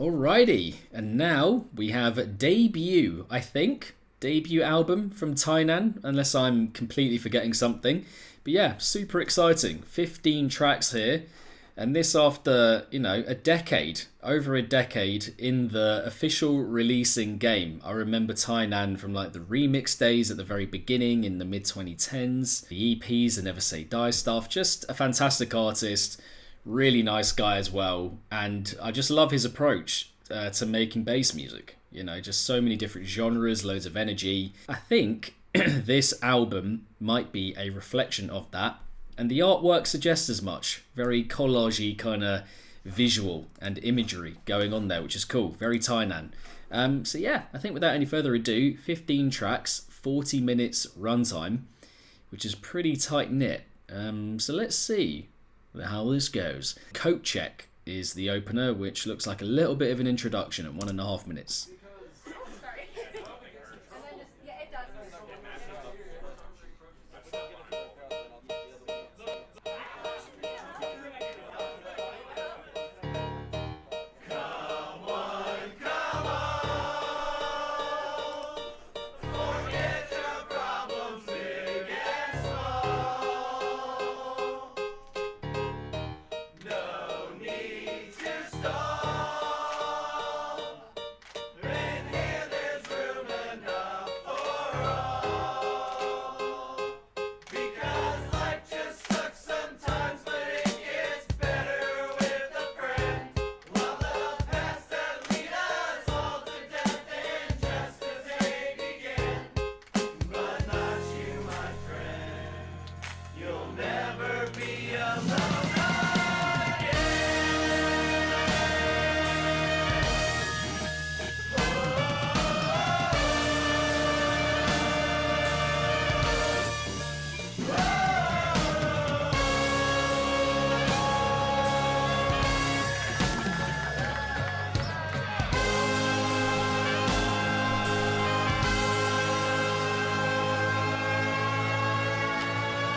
Alrighty, and now we have debut, I think. Debut album from TYNAN, unless I'm completely forgetting something. But yeah, super exciting. 15 tracks here. And this after, a decade, over a decade in the official releasing game. I remember TYNAN from like the remix days at the very beginning in the mid-2010s. The EPs, the Never Say Die stuff. Just a fantastic artist. Really nice guy as well, and I just love his approach to making bass music. Just so many different genres, loads of energy. I think this album might be a reflection of that, and the artwork suggests as much. Very collagey kind of visual and imagery going on there, which is cool. Very TYNAN. So yeah, I think without any further ado, 15 tracks, 40 minutes runtime, which is pretty tight knit. So let's see how this goes. Coat Check is the opener, which looks like a little bit of an introduction at 1.5 minutes.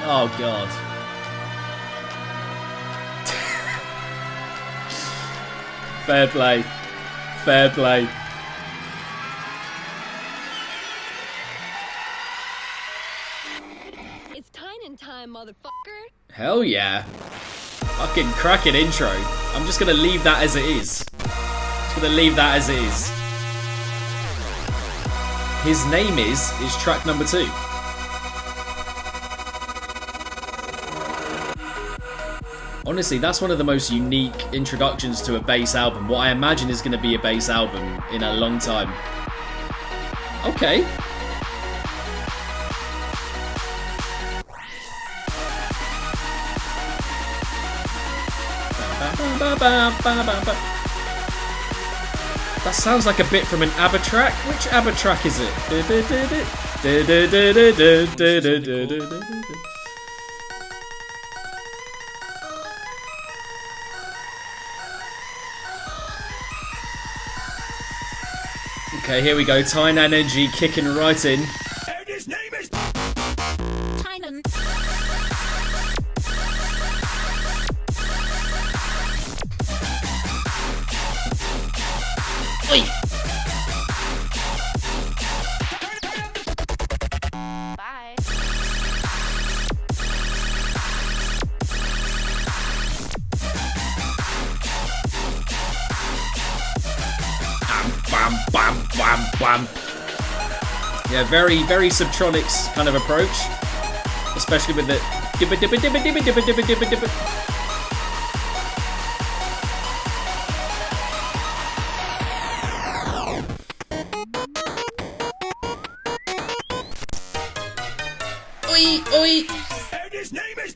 Oh god. Fair play. Fair play. It's TYNAN time, motherfucker. Hell yeah. Fucking cracking intro. I'm just gonna leave that as it is. His name is track number 2. Honestly, that's one of the most unique introductions to a bass album. What I imagine is going to be a bass album in a long time. Okay. That sounds like a bit from an ABBA track. Which ABBA track is it? Okay, here we go. TYNAN energy kicking right in. And his name is TYNAN. Oi! Bye. Bam, bam, bam, bam. Yeah, very, very Subtronics kind of approach. Especially with the dibba dibba dibba dibba dibba dibba dibba dibba. Oi, oi. and his name is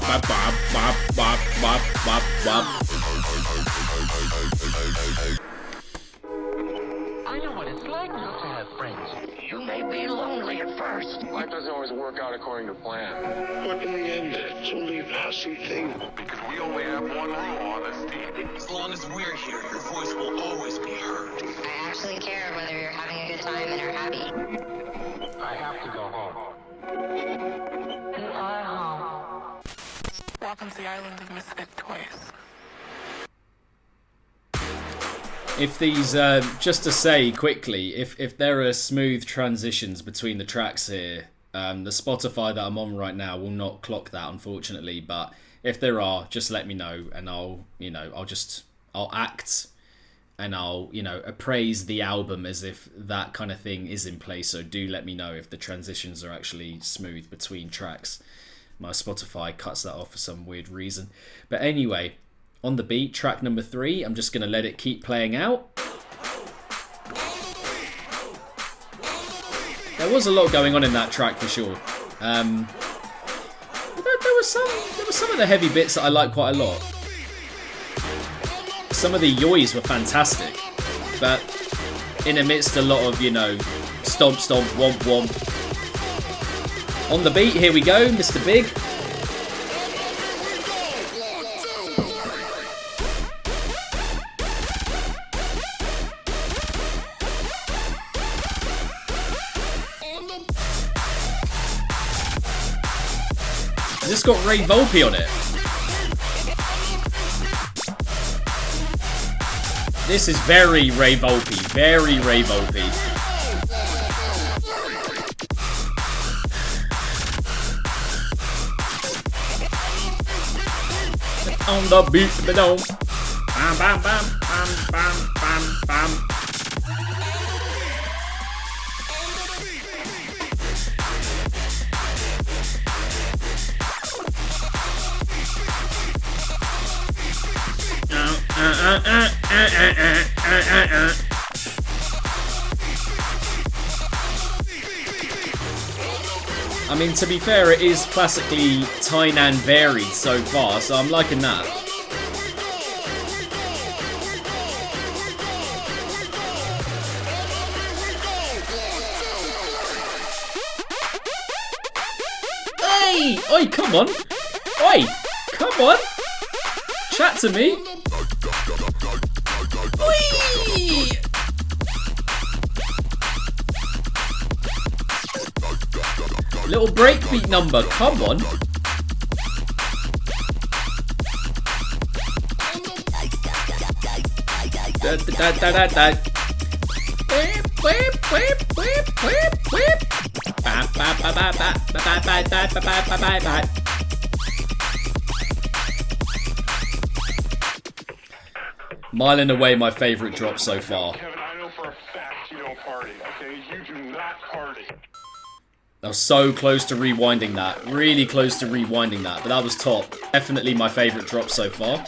Bop, bop, bop, bop, bop, bop, bop. I know what it's like not to have friends. You may be lonely at first. Life doesn't always work out according to plan. But in the end, it's only a passing thing. Because we only have one rule on this team. As long as we're here, your voice will always be heard. I actually care whether you're having a good time and are happy. I have to go home. You are home. Welcome to the island of misfit toys. If these, just to say quickly, if there are smooth transitions between the tracks here, the Spotify that I'm on right now will not clock that, unfortunately. But if there are, just let me know, and I'll act, and I'll, appraise the album as if that kind of thing is in place. So do let me know if the transitions are actually smooth between tracks. My Spotify cuts that off for some weird reason. But anyway, on the beat, track number 3, I'm just going to let it keep playing out. There was a lot going on in that track for sure. There were some of the heavy bits that I like quite a lot. Some of the yoys were fantastic, but in amidst a lot of, stomp stomp, womp womp. On the beat, here we go, Mr. Big. This got Ray Volpe on it. This is very Ray Volpe. Very Ray Volpe. On the beat, ba-dum. Bam, bam, bam, bam, bam, bam, bam. I mean, to be fair, it is classically TYNAN varied so far, so I'm liking that. Hey! Oi, come on! Oi! Come on! Chat to me! Whee! Little breakbeat number, come on. Da, da, da, da, da. Whip, whip, whip, whip, whip, whip. Ba, ba, ba, ba, ba, ba, ba, ba, ba, ba, ba, ba, ba. Mile and away my favourite drop so far. Kevin, I know for a fact you don't party, okay? You do not party. I was so close to rewinding that. Really close to rewinding that. But that was top. Definitely my favourite drop so far.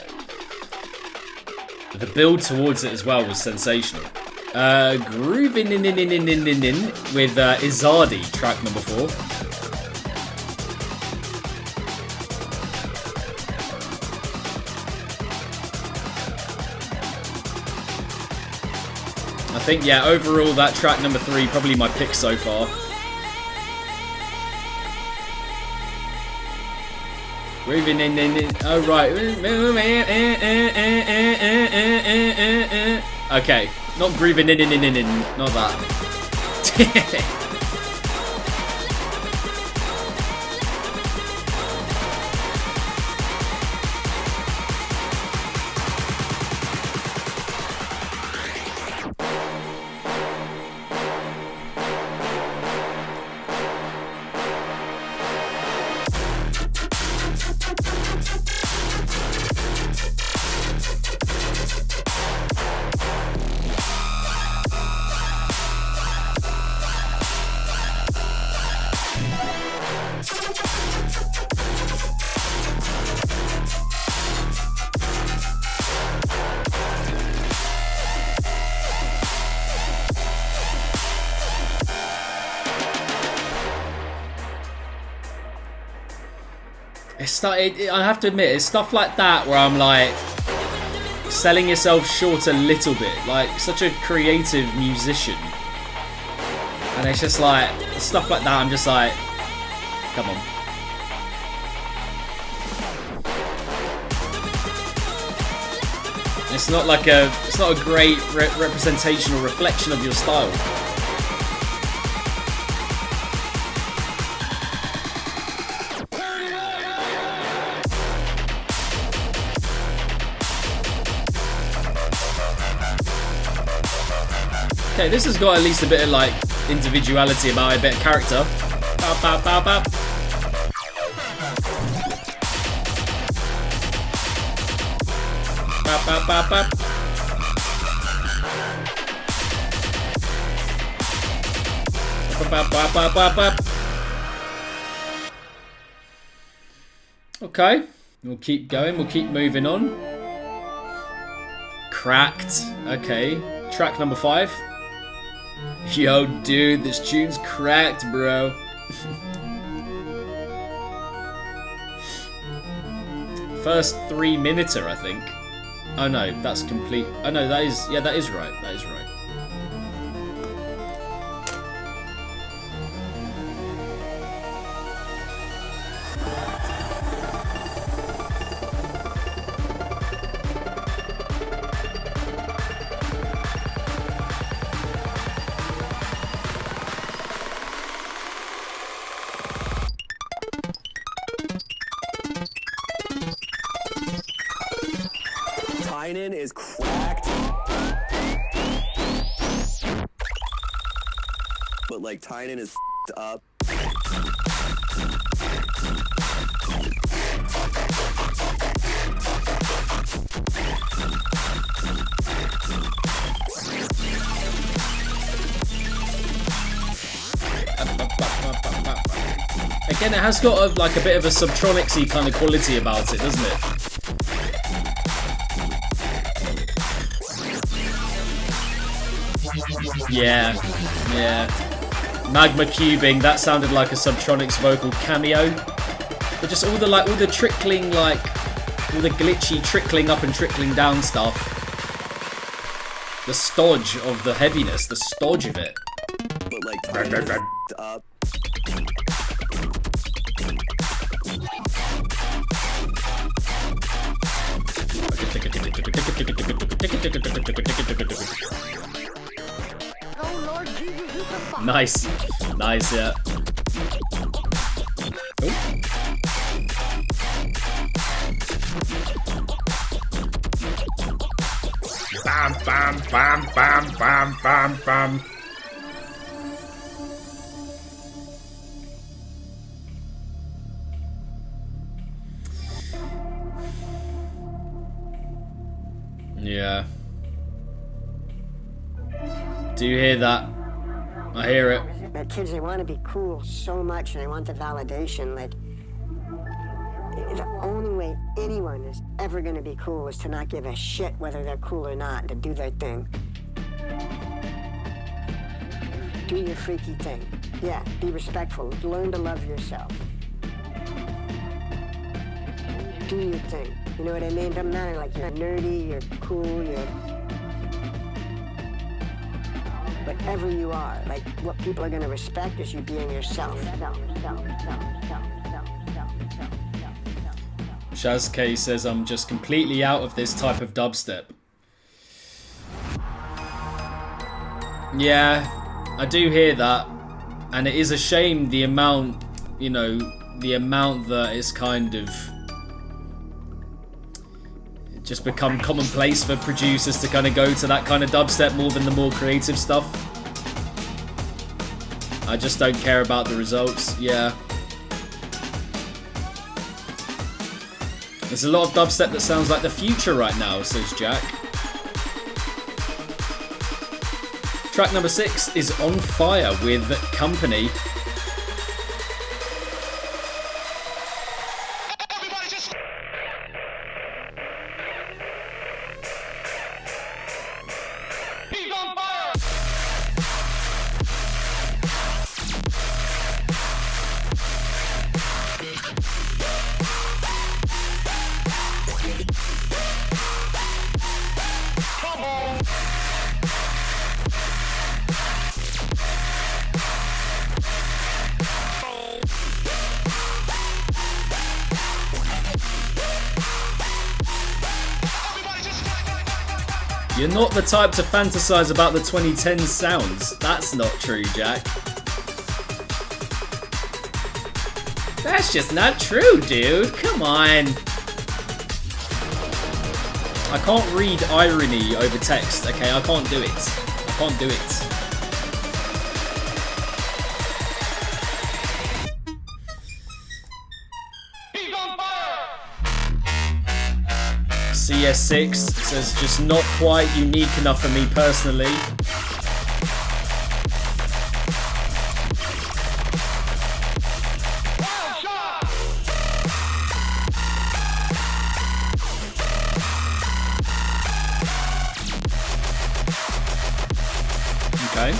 The build towards it as well was sensational. Grooving in with Izardi, track number 4. I think, yeah, overall that track number 3 probably my pick so far. Grooving in. Oh, right. Okay. Not grooving in. Not that. I have to admit, it's stuff like that where I'm like selling yourself short a little bit. Like, such a creative musician. And it's just like, stuff like that, I'm just like, come on. It's not like it's not a great representation or reflection of your style. Okay, this has got at least a bit of like individuality about it, a bit of character. Bap, bap, bap, bap. Bap, bap, bap, bap. Bap, bap, bap, bap, bap. Okay, we'll keep going, we'll keep moving on. Cracked. Okay, track number 5. Yo, dude, this tune's cracked, bro. First 3-minuter, I think. Oh no, that's complete. Oh no, that is, yeah, that is right. That is right. TYNAN is cracked. But like TYNAN is up. Again, it has got like a bit of a Subtronics-y kind of quality about it, doesn't it? Yeah, yeah. Magma cubing, that sounded like a Subtronics vocal cameo. But just all the trickling, like, all the glitchy trickling up and trickling down stuff. The stodge of the heaviness, the stodge of it. But like TYNAN is up. Nice. Nice, yeah. Ooh. Bam, bam, bam, bam, bam, bam, bam. Yeah. Do you hear that? I hear it. But kids, they want to be cool so much, and they want the validation. Like, the only way anyone is ever going to be cool is to not give a shit whether they're cool or not, to do their thing. Do your freaky thing. Yeah, be respectful. Learn to love yourself. Do your thing. You know what I mean? Doesn't matter, like, you're nerdy, you're cool, you're... Whatever you are, like, what people are going to respect is you being yourself. Shaz K says, I'm just completely out of this type of dubstep. Yeah, I do hear that. And it is a shame the amount, you know, the amount that it's kind of just become commonplace for producers to kind of go to that kind of dubstep more than the more creative stuff. I just don't care about the results, yeah. There's a lot of dubstep that sounds like the future right now, says Jack. Track number 6 is On Fire with Company. You're not the type to fantasize about the 2010s sounds. That's not true, Jack. That's just not true, dude. Come on. I can't read irony over text, okay? I can't do it. I can't do it. CS6 says just not quite unique enough for me personally. Okay.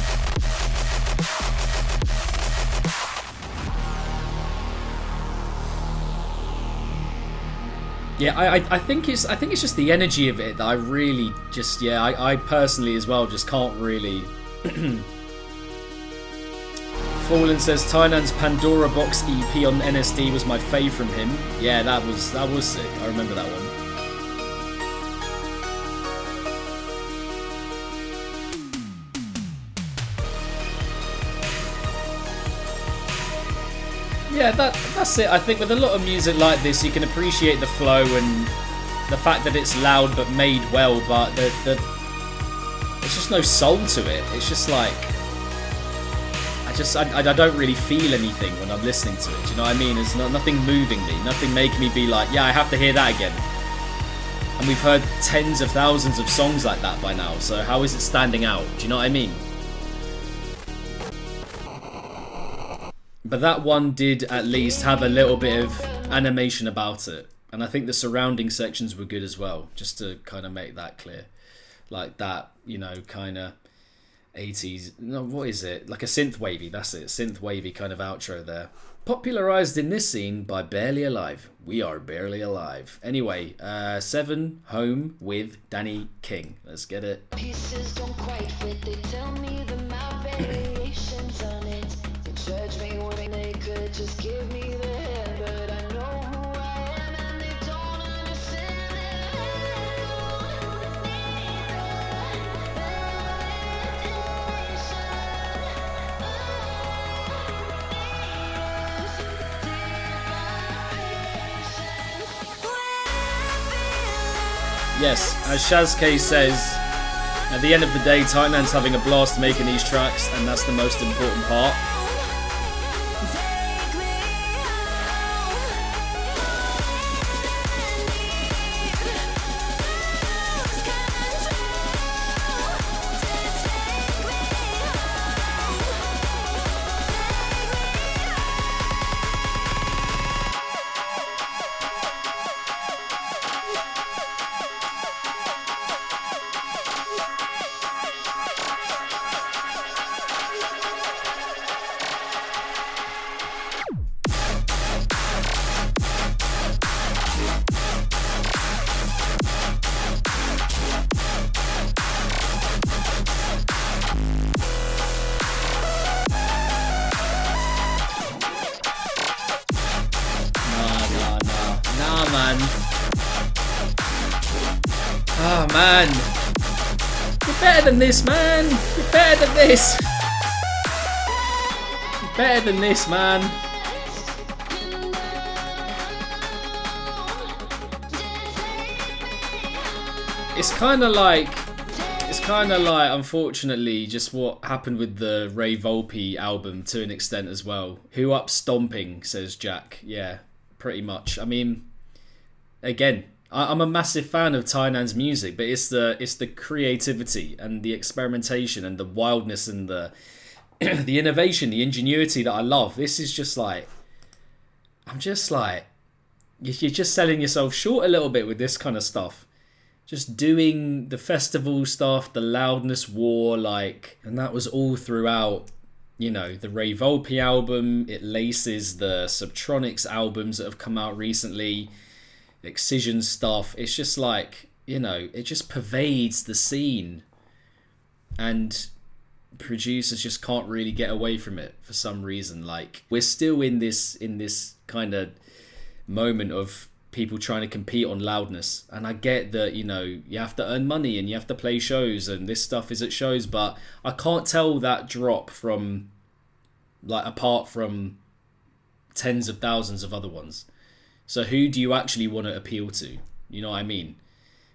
Yeah, I think it's just the energy of it that I really just I personally as well just can't really. Fallen says TYNAN's Pandora Box EP on NSD was my fave from him. Yeah, that was sick. I remember that one. Yeah, that's it. I think with a lot of music like this, you can appreciate the flow and the fact that it's loud but made well, but there's just no soul to it. It's just like I don't really feel anything when I'm listening to it. Do you know what I mean? There's nothing moving me, nothing making me be like, yeah, I have to hear that again. And we've heard tens of thousands of songs like that by now, so how is it standing out? Do you know what I mean? But that one did at least have a little bit of animation about it. And I think the surrounding sections were good as well, just to kind of make that clear. Like that, you know, kind of 80s, no, what is it? Like a synth wavy, that's it. Synth wavy kind of outro there. Popularized in this scene by Barely Alive. We are barely alive. Anyway, 7, Home with Danny King. Let's get it. Pieces don't quite fit, they tell me the my variations on it. Judge me when they could just give me the head, but I know who I am and they don't understand Yes, as Shazk says, at the end of the day, TYNAN's having a blast making these tracks, and that's the most important part. Oh man, you're better than this, man. You're better than this. You're better than this, man. It's kind of like, unfortunately, just what happened with the Ray Volpe album to an extent as well. Who up stomping, says Jack. Yeah, pretty much. I mean, again, I'm a massive fan of TYNAN's music, but it's the creativity and the experimentation and the wildness and the the innovation, the ingenuity that I love. This is just like, I'm just like, you're just selling yourself short a little bit with this kind of stuff. Just doing the festival stuff, the loudness war, like, and that was all throughout, you know, the Ray Volpe album. It laces the Subtronics albums that have come out recently. Excision stuff. It's just like, you know, it just pervades the scene, and producers just can't really get away from it for some reason. Like, we're still in this kind of moment of people trying to compete on loudness. And I get that, you know, you have to earn money and you have to play shows and this stuff is at shows, but I can't tell that drop from, like, apart from tens of thousands of other ones. So who do you actually want to appeal to? You know what I mean?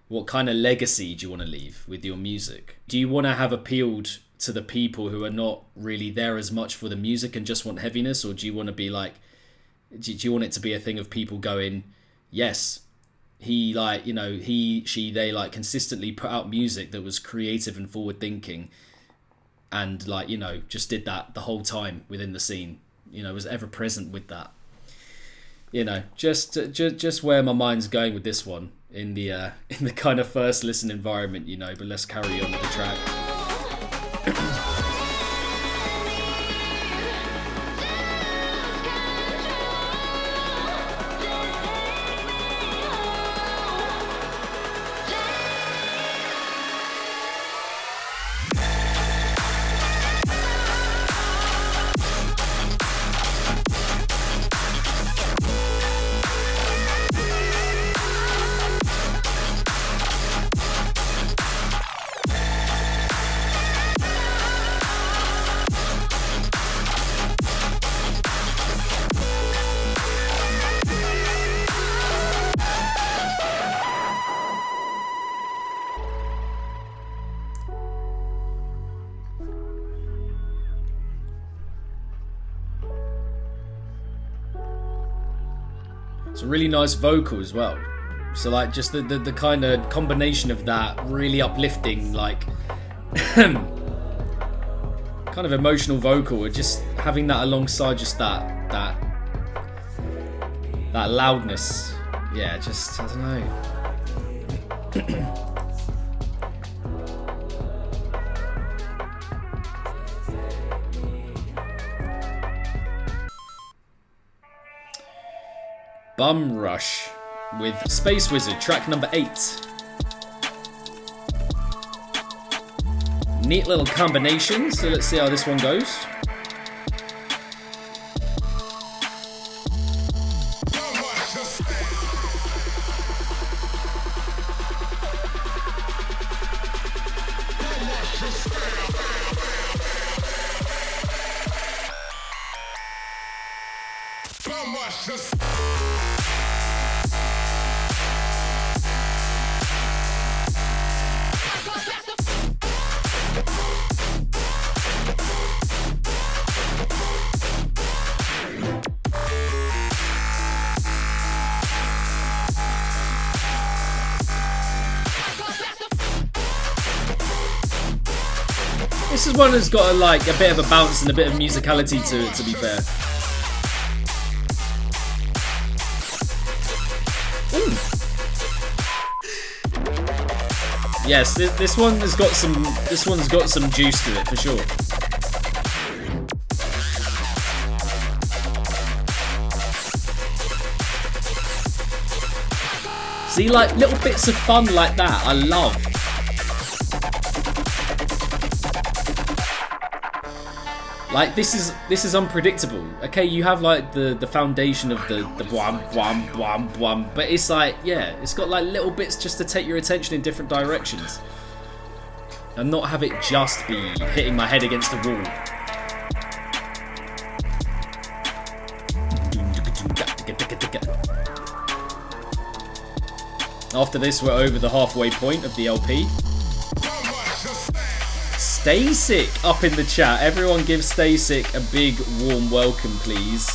What kind of legacy do you want to leave with your music? Do you want to have appealed to the people who are not really there as much for the music and just want heaviness? Or do you want to be like, do you want it to be a thing of people going, yes, he, like, you know, he, she, they, like, consistently put out music that was creative and forward thinking and, like, you know, just did that the whole time within the scene, you know, was ever present with that. You know, just where my mind's going with this one in the kind of first listen environment, you know, but let's carry on with the track. It's a really nice vocal as well. So, like, just the kind of combination of that really uplifting, like, kind of emotional vocal, and just having that alongside just that loudness. Yeah, just, I don't know. Bum Rush with Space Wizard, track number 8. Neat little combination, so let's see how this one goes. This is one that's got a bit of a bounce and a bit of musicality to it, to be fair. Ooh. Yes, this one has got some. This one's got some juice to it for sure. See, like, little bits of fun like that, I love. Like, this is unpredictable. Okay, you have like the foundation of the bwam bwam bwam bwam, but it's like, yeah, it's got like little bits just to take your attention in different directions, and not have it just be hitting my head against the wall. After this, we're over the halfway point of the LP. Stay Sick up in the chat. Everyone give Stay Sick a big warm welcome, please.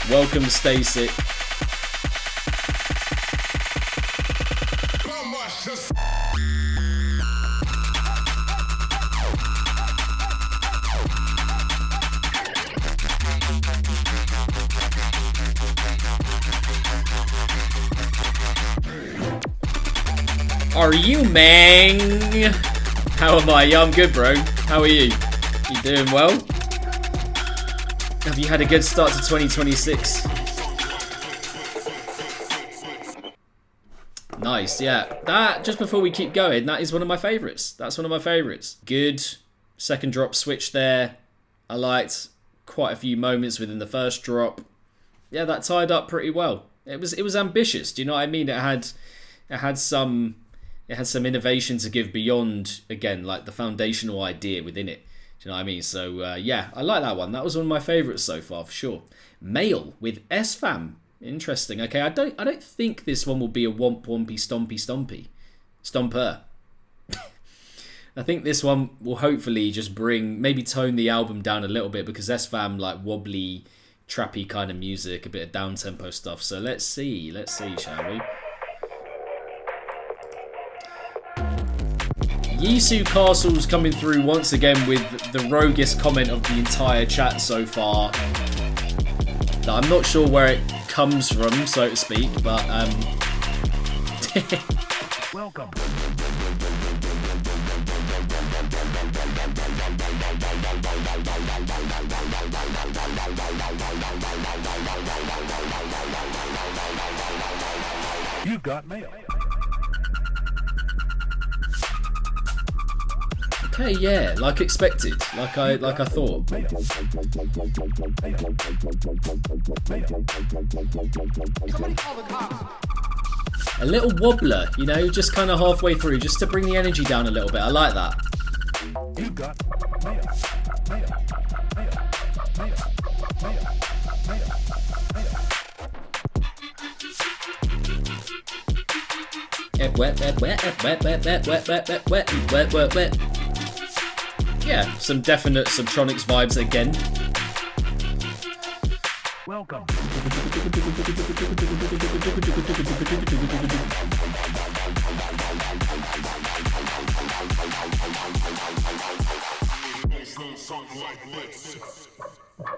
Welcome, Stay Sick. Are you, man? How am I? Yeah, I'm good, bro. How are you? You doing well? Have you had a good start to 2026? Nice, yeah. That, just before we keep going, that is one of my favourites. That's one of my favourites. Good second drop switch there. I liked quite a few moments within the first drop. Yeah, that tied up pretty well. It was ambitious. Do you know what I mean? It had some innovation to give beyond, again, like the foundational idea within it. Do you know what I mean? So yeah, I like that one. That was one of my favourites so far for sure. Male with S-Fam. Interesting. Okay, I don't think this one will be a womp wompy stompy stomper. I think this one will hopefully just maybe tone the album down a little bit, because S-Fam like wobbly, trappy kind of music, a bit of down tempo stuff. So let's see, shall we? Yisu Castle's coming through once again with the roguest comment of the entire chat so far. I'm not sure where it comes from, so to speak, but Welcome. You got mail. okay, yeah, like expected, like I thought. A little wobbler, you know, just kind of halfway through, just to bring the energy down a little bit. I like that. You got mail. Yeah, some definite Subtronics vibes again. Welcome.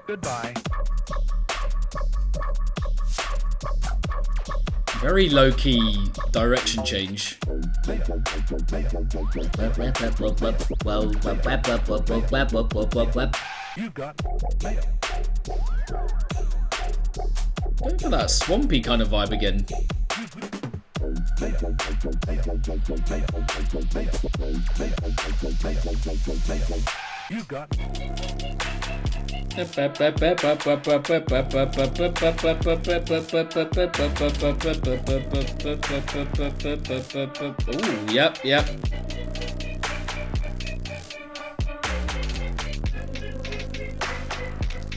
Goodbye. Very low-key direction change. You got mail. Going for that swampy kind of vibe again. You got Ooh, yep.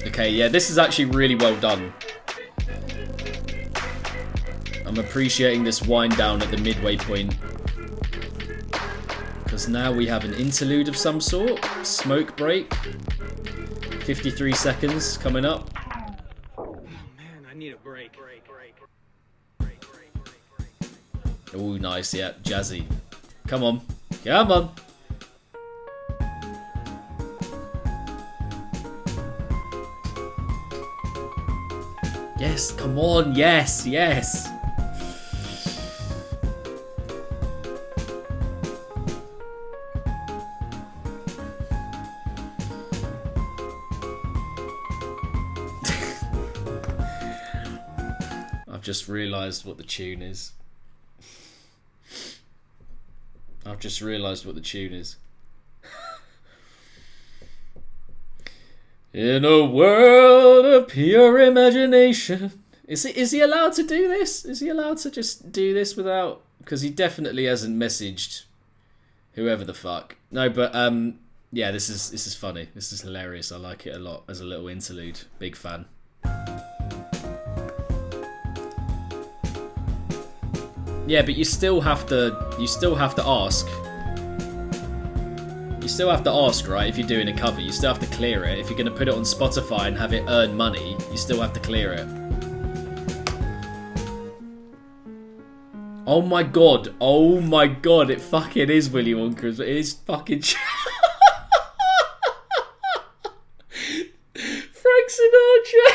Okay, yeah, this is actually really well done. I'm appreciating this wind down at the midway point, because now we have an interlude of some sort. Smoke break. 53 seconds coming up. Oh man, I need a break. Oh, nice, yeah, jazzy. Come on. Come on. Yes, come on, yes. I've just realised what the tune is. In a world of pure imagination. Is he allowed to do this? Is he allowed to just do this without... Because he definitely hasn't messaged whoever the fuck. No, but yeah, this is funny. This is hilarious. I like it a lot as a little interlude. Big fan. Yeah, but you still have to ask. You still have to ask, right? If you're doing a cover, you still have to clear it. If you're going to put it on Spotify and have it earn money, you still have to clear it. Oh my god, it fucking is Willy Wonka. It is fucking... Frank Sinatra!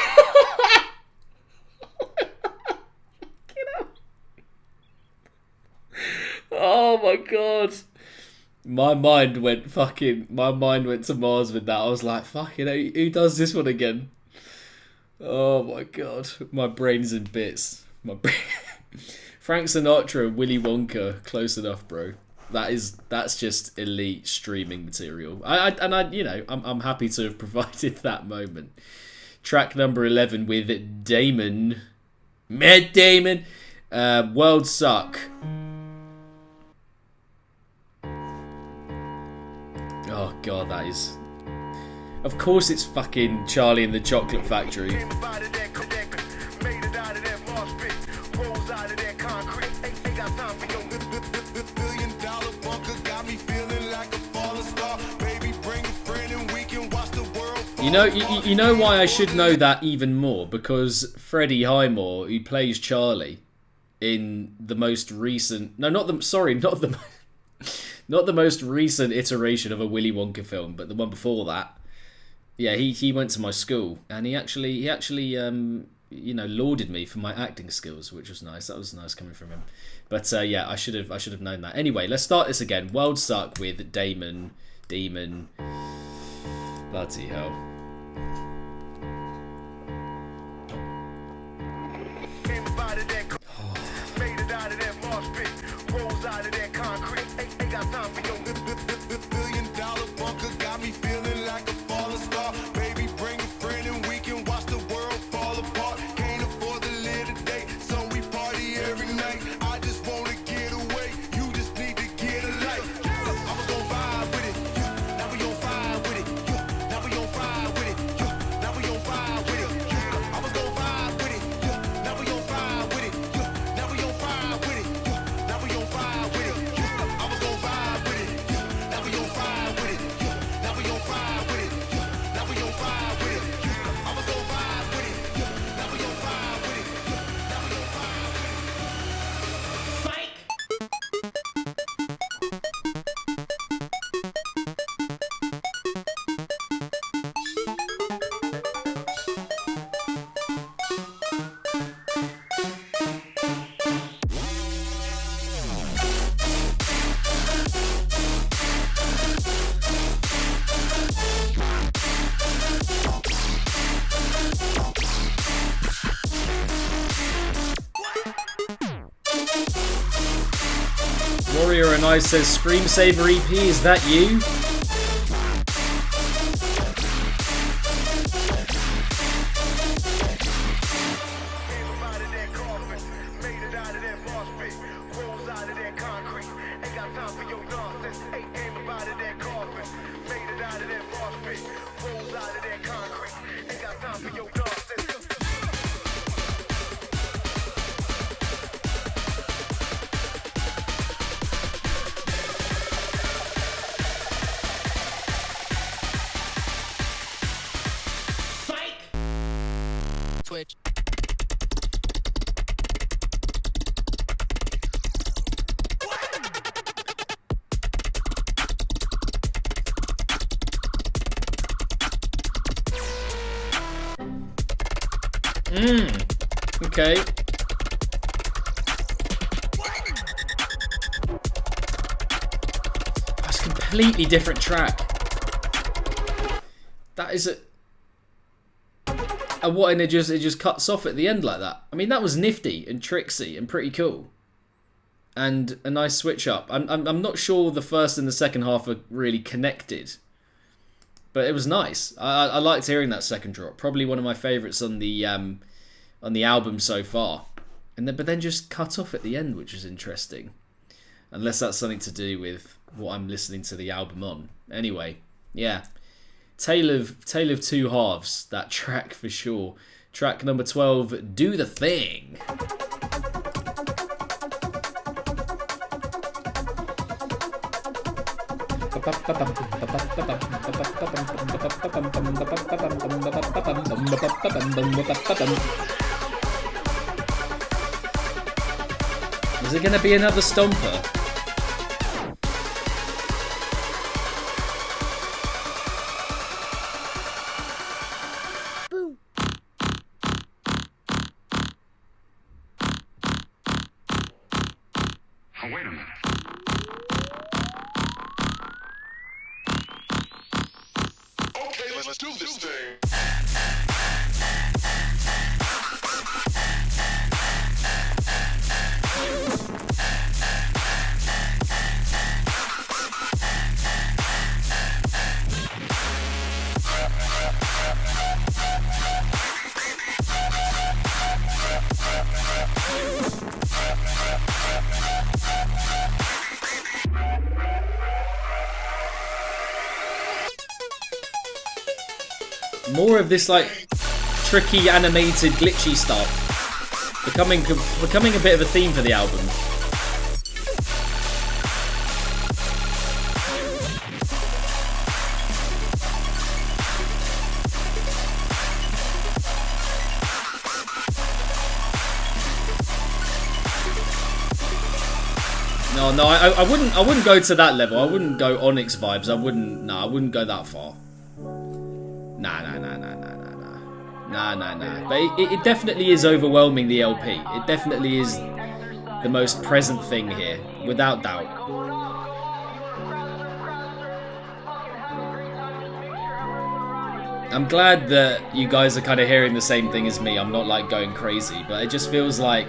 Oh my god. My mind went to Mars with that. I was like, fucking, who does this one again? Oh my god. My brain's in bits. Frank Sinatra, Willy Wonka, close enough, bro. That's just elite streaming material. I'm happy to have provided that moment. Track number 11 with Damon Matt Damon. World Suck. Oh god, that is... Of course it's fucking Charlie and the Chocolate Factory. You know why I should know that even more? Because Freddie Highmore, who plays Charlie in the most recent... No, not the... Sorry, not the... Not the most recent iteration of a Willy Wonka film, but the one before that. Yeah, he went to my school, and he actually you know, lauded me for my acting skills, which was nice. That was nice coming from him. But yeah, I should have known that. Anyway, let's start this again. World Suck with Damon. Bloody hell. Warrior and I says, Screamsaver EP, is that you? Twitch. Okay. That's a completely different track. That is a what, and it just cuts off at the end like that. I mean, that was nifty and tricksy and pretty cool, and a nice switch up. I'm not sure the first and the second half are really connected, but it was nice. I liked hearing that second drop. Probably one of my favourites on the album so far. But then just cut off at the end, which was interesting. Unless that's something to do with what I'm listening to the album on. Anyway, yeah. Tale of Two Halves, that track for sure. Track number 12, Do the Thing. Is it going to be another stomper? Wait a minute. Okay, let's do this thing. More of this like tricky, animated, glitchy stuff. Becoming a bit of a theme for the album. No, I wouldn't go to that level. I wouldn't go Onyx vibes. I wouldn't go that far. Nah. But it definitely is overwhelming, the LP. It definitely is the most present thing here, without doubt. I'm glad that you guys are kind of hearing the same thing as me. I'm not like going crazy, but it just feels like...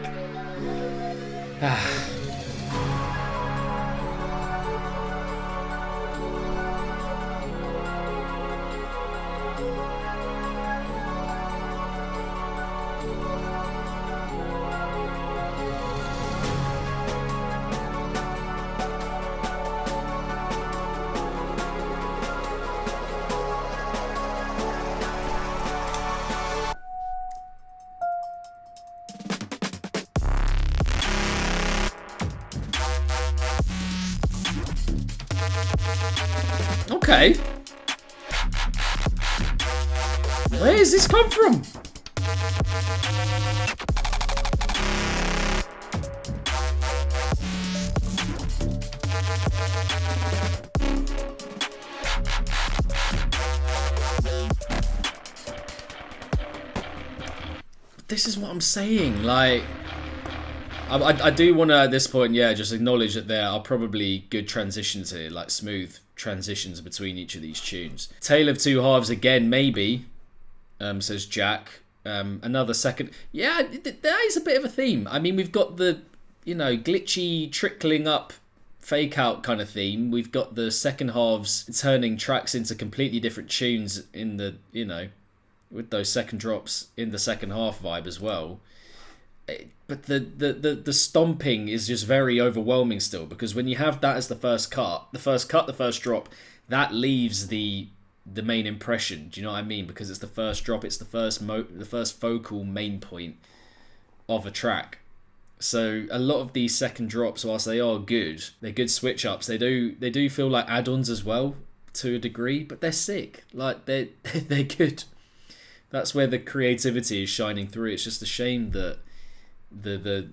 Okay. Where does this come from? This is what I'm saying, like... I do want to, at this point, yeah, just acknowledge that there are probably good transitions here, like smooth transitions between each of these tunes. Tale of Two Halves again, maybe, says Jack. Another second... Yeah, that is a bit of a theme. I mean, we've got the, you know, glitchy, trickling up, fake out kind of theme. We've got the second halves turning tracks into completely different tunes in the, you know, with those second drops in the second half vibe as well. But the stomping is just very overwhelming still, because when you have that as the first first drop, that leaves the main impression. Do you know what I mean? Because it's the first drop, it's the first vocal main point of a track. So a lot of these second drops, whilst they are good, they're good switch ups. They do feel like add-ons as well to a degree, but they're sick. Like they're good. That's where the creativity is shining through. It's just a shame that the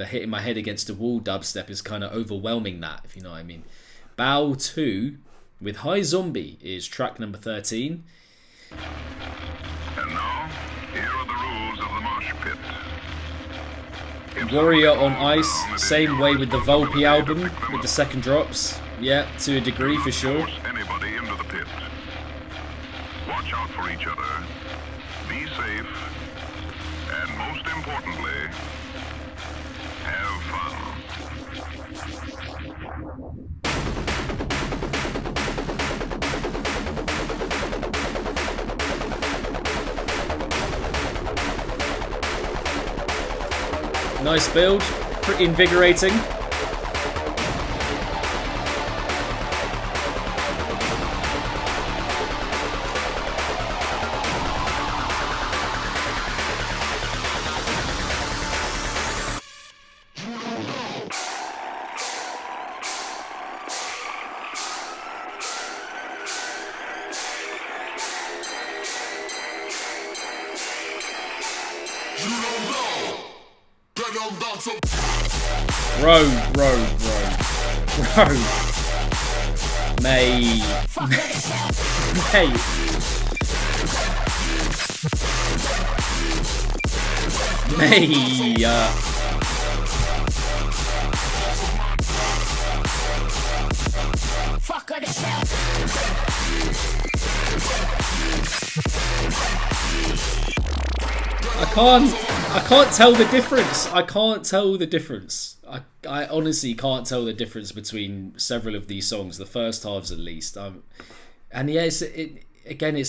hitting my head against a wall dubstep is kind of overwhelming that, if you know what I mean. Bow 2 with High Zombie is track number 13. And now, here are the rules of the mosh pit. Warrior on Ice, same way with the Volpe album, with the second drops. Yeah, to a degree for sure. Anybody into the pit. Watch out for each other. Be safe. And most importantly, have fun. Nice build, pretty invigorating. Row. May. I can't tell the difference. I can't tell the difference. I honestly can't tell the difference between several of these songs, the first halves at least. And yeah, it's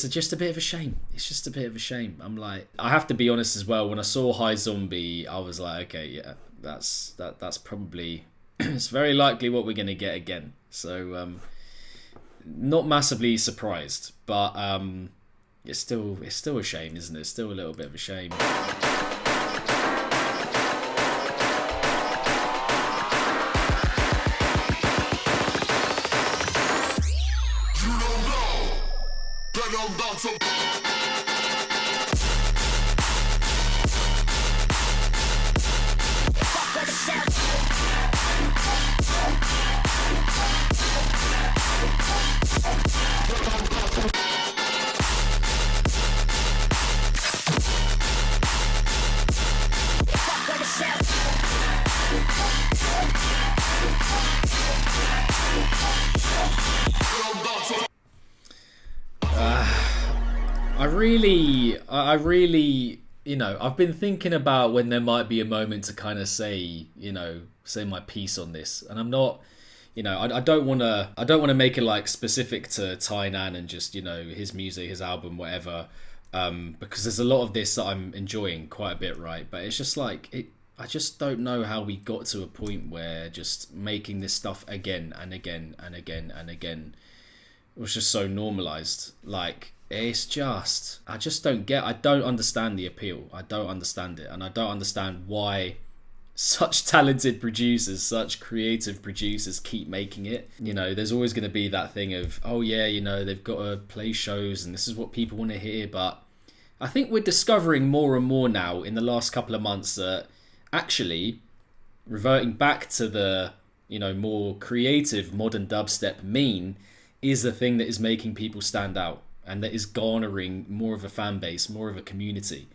just a bit of a shame. It's just a bit of a shame. I'm like, I have to be honest as well. When I saw High Zombie, I was like, okay, yeah, that's probably it's very likely what we're gonna get again. So not massively surprised, but it's still a shame, isn't it? It's still a little bit of a shame. I really, you know, I've been thinking about when there might be a moment to kind of say, you know, say my piece on this, and I'm not, you know, I don't want to make it like specific to TYNAN and just, you know, his music, his album, whatever, because there's a lot of this that I'm enjoying quite a bit, right? But it's just like I just don't know how we got to a point where just making this stuff again and again and again and again was just so normalized. Like, it's just, I don't understand the appeal. I don't understand it. And I don't understand why such talented producers, such creative producers keep making it. You know, there's always going to be that thing of, oh yeah, you know, they've got to play shows and this is what people want to hear. But I think we're discovering more and more now in the last couple of months that actually reverting back to the, you know, more creative modern dubstep mean is the thing that is making people stand out and that is garnering more of a fan base, more of a community.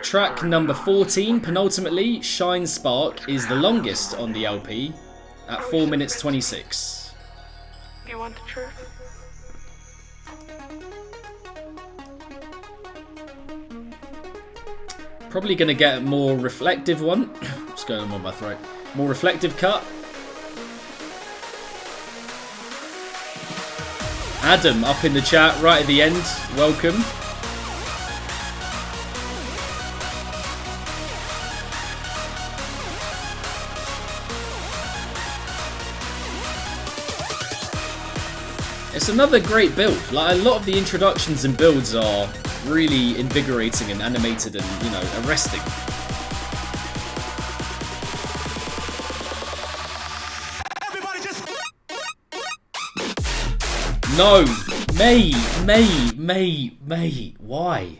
Track number 14, penultimately, Shine Spark, is the longest on the LP at 4 minutes 26. You want the truth? Probably going to get a more reflective one. What's going on my throat? More reflective cut. Adam up in the chat right at the end. Welcome. It's another great build. Like, a lot of the introductions and builds are really invigorating and animated and, you know, arresting. No, mate, why?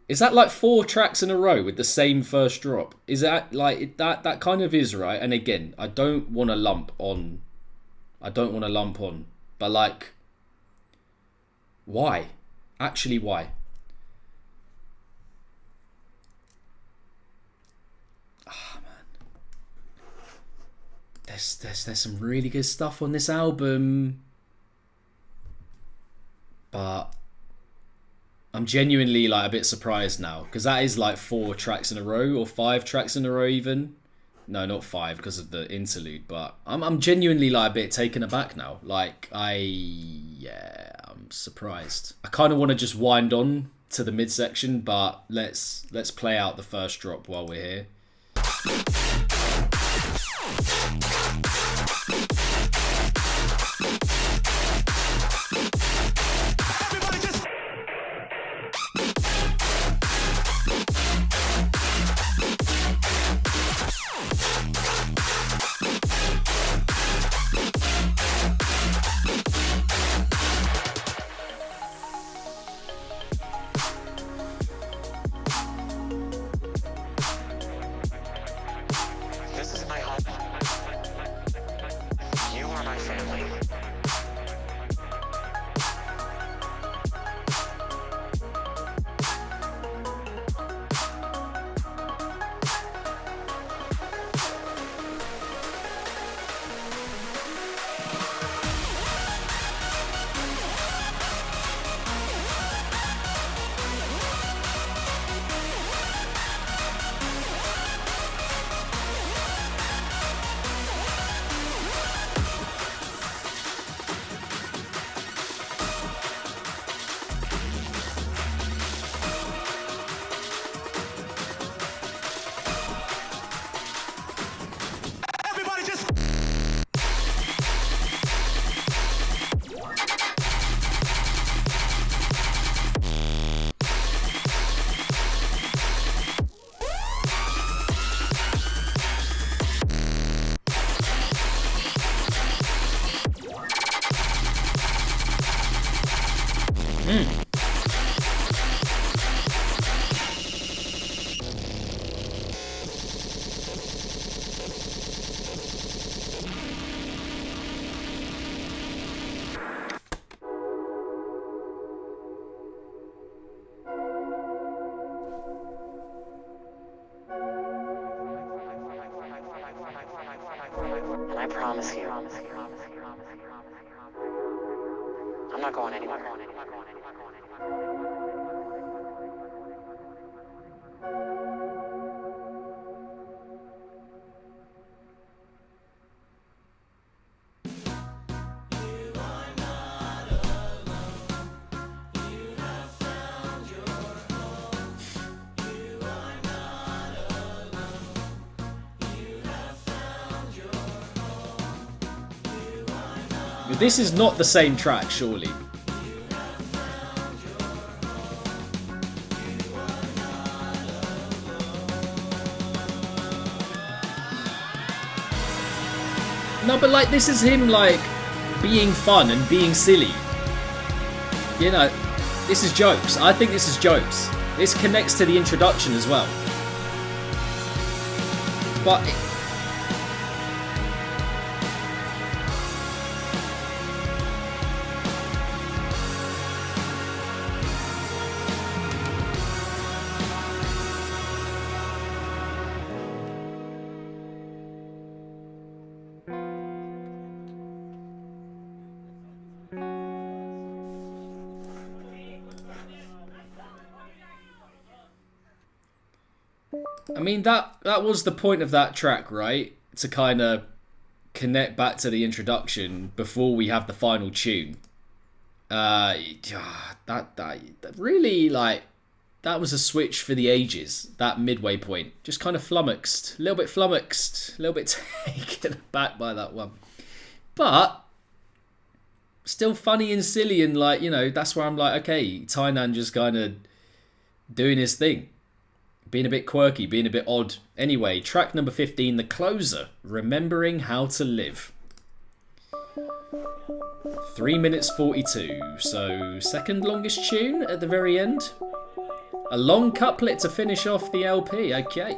Is that like 4 tracks in a row with the same first drop? Is that like that kind of is, right? And again, I don't want to lump on, but like, why? Actually, why? There's some really good stuff on this album, but I'm genuinely like a bit surprised now, because that is like 4 tracks in a row or 5 tracks in a row even. No, not 5 because of the interlude, but I'm genuinely like a bit taken aback now. Like I'm surprised. I kind of want to just wind on to the midsection, but let's play out the first drop while we're here. This is my home. You are my family. And I promise you, I'm not going anywhere. This is not the same track, surely. No, but like this is him like being fun and being silly. You know, this is jokes. I think this is jokes. This connects to the introduction as well. But I mean, that was the point of that track, right? To kind of connect back to the introduction before we have the final tune. That really, like, that was a switch for the ages, that midway point. Just kind of flummoxed, a little bit taken aback by that one. But still funny and silly, and like, you know, that's where I'm like, okay, TYNAN just kind of doing his thing. Being a bit quirky, being a bit odd. Anyway, track number 15, the closer, Remembering How to Live. 3 minutes 42, so second longest tune at the very end. A long couplet to finish off the LP, okay.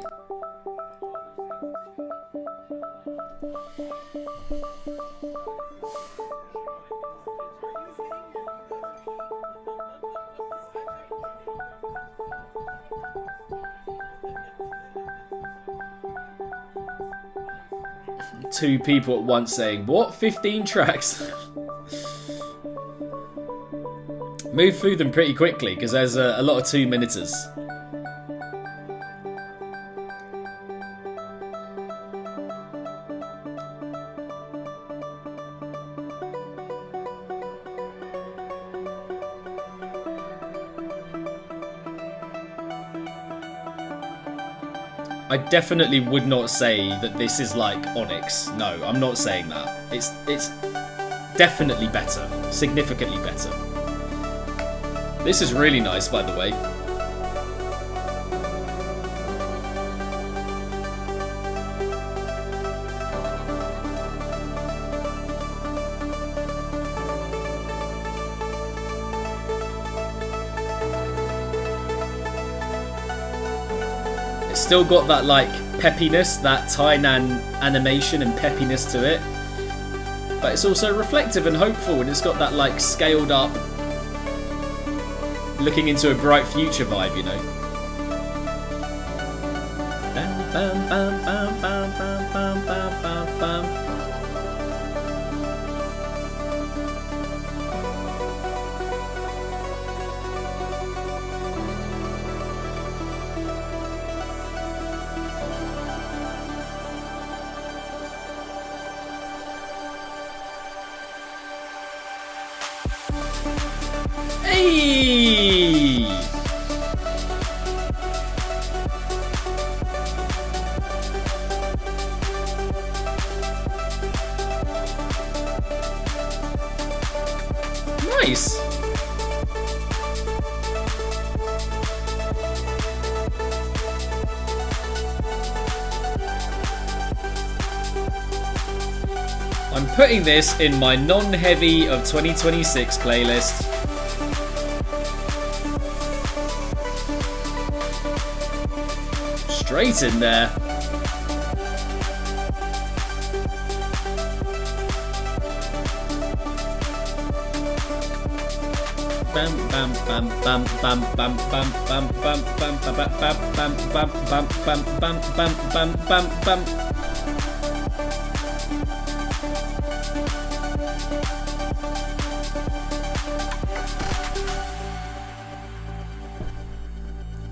Two people at once saying, what? 15 tracks? Move through them pretty quickly because there's a lot of 2-minuters. I definitely would not say that this is like Onyx. No, I'm not saying that. It's definitely better. Significantly better. This is really nice, by the way. Still got that like peppiness, that TYNAN animation and peppiness to it, but it's also reflective and hopeful, and it's got that like scaled up, looking into a bright future vibe, you know. Bam, bam, bam, bam, bam, bam, bam, bam, bam. Hey! Nice! I'm putting this in my non-heavy of 2026 playlist. Straight in there. Bam bam bam bam bam bam bam bam bam bam bam bam bam bam bam bam bam bam bam bam.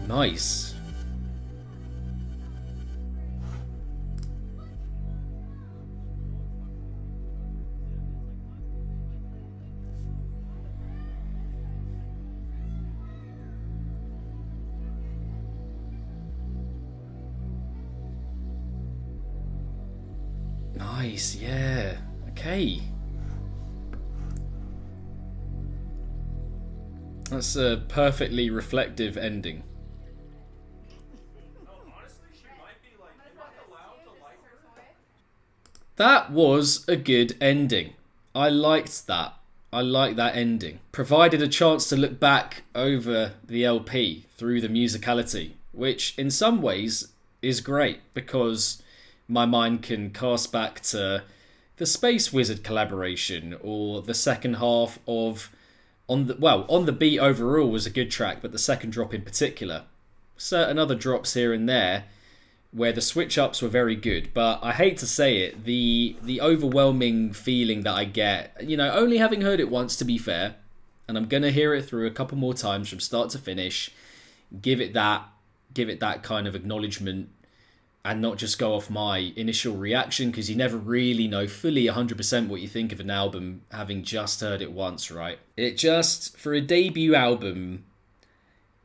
Nice. Nice, yeah. Okay. That's a perfectly reflective ending. That was a good ending. I liked that. I like that ending. Provided a chance to look back over the LP through the musicality, which in some ways is great because my mind can cast back to the Space Wizard collaboration or the second half of On the Beat overall was a good track, but the second drop in particular. Certain other drops here and there where the switch ups were very good, but I hate to say it, the overwhelming feeling that I get, only having heard it once to be fair, and I'm gonna hear it through a couple more times from start to finish, give it that kind of acknowledgement and not just go off my initial reaction, because you never really know fully 100% what you think of an album having just heard it once, right? It just, for a debut album,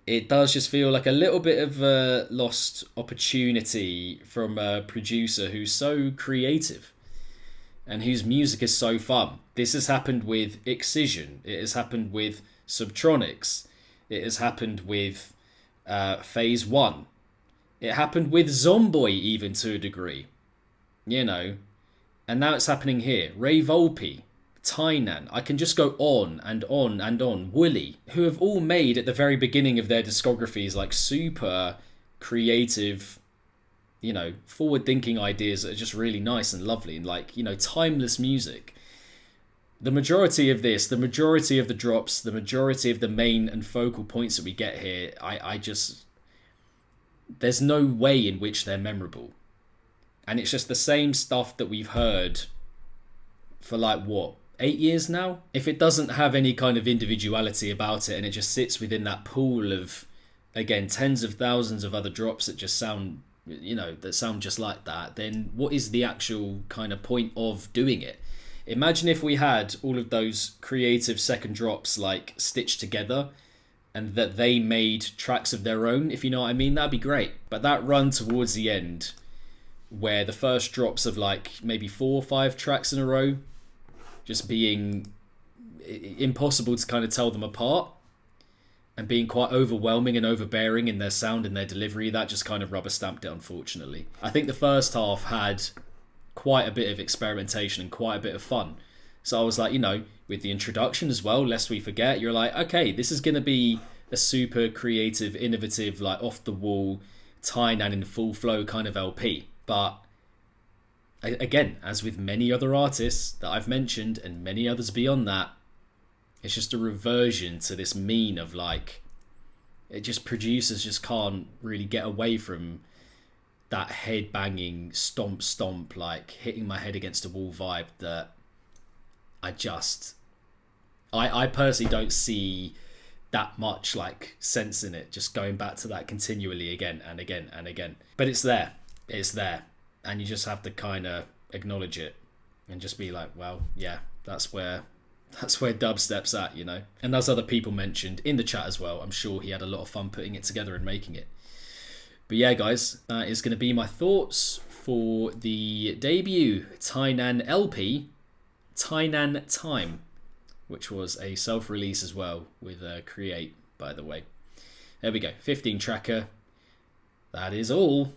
it does just feel like a little bit of a lost opportunity from a producer who's so creative and whose music is so fun. This has happened with Excision. It has happened with Subtronics. It has happened with Phase 1. It happened with Zomboy even to a degree. And now it's happening here. Ray Volpe, TYNAN, I can just go on and on and on. Woolly, who have all made at the very beginning of their discographies like super creative, forward-thinking ideas that are just really nice and lovely and timeless music. The majority of this, the majority of the drops, the majority of the main and focal points that we get here, I just... There's no way in which they're memorable. And it's just the same stuff that we've heard for 8 years now? If it doesn't have any kind of individuality about it and it just sits within that pool of, again, tens of thousands of other drops that just sound, that sound just like that, then what is the actual kind of point of doing it? Imagine if we had all of those creative second drops stitched together and that they made tracks of their own, if you know what I mean. That'd be great. But that run towards the end where the first drops of maybe 4 or 5 tracks in a row just being impossible to kind of tell them apart and being quite overwhelming and overbearing in their sound and their delivery, that just kind of rubber stamped it, unfortunately. I think the first half had quite a bit of experimentation and quite a bit of fun. So I was like, with the introduction as well, lest we forget, you're like, okay, this is going to be a super creative, innovative, off the wall, TYNAN in full flow kind of LP. But again, as with many other artists that I've mentioned and many others beyond that, it's just a reversion to this mean of producers just can't really get away from that head banging stomp hitting my head against a wall vibe that I personally don't see that much sense in it, just going back to that continually again and again and again. But it's there, and you just have to kind of acknowledge it and just be like, well, yeah, that's where dubstep's at, And as other people mentioned in the chat as well, I'm sure he had a lot of fun putting it together and making it. But yeah, guys, that is going to be my thoughts for the debut TYNAN LP, TYNAN Time, which was a self-release as well with Create, by the way. There we go, 15 tracker. That is all.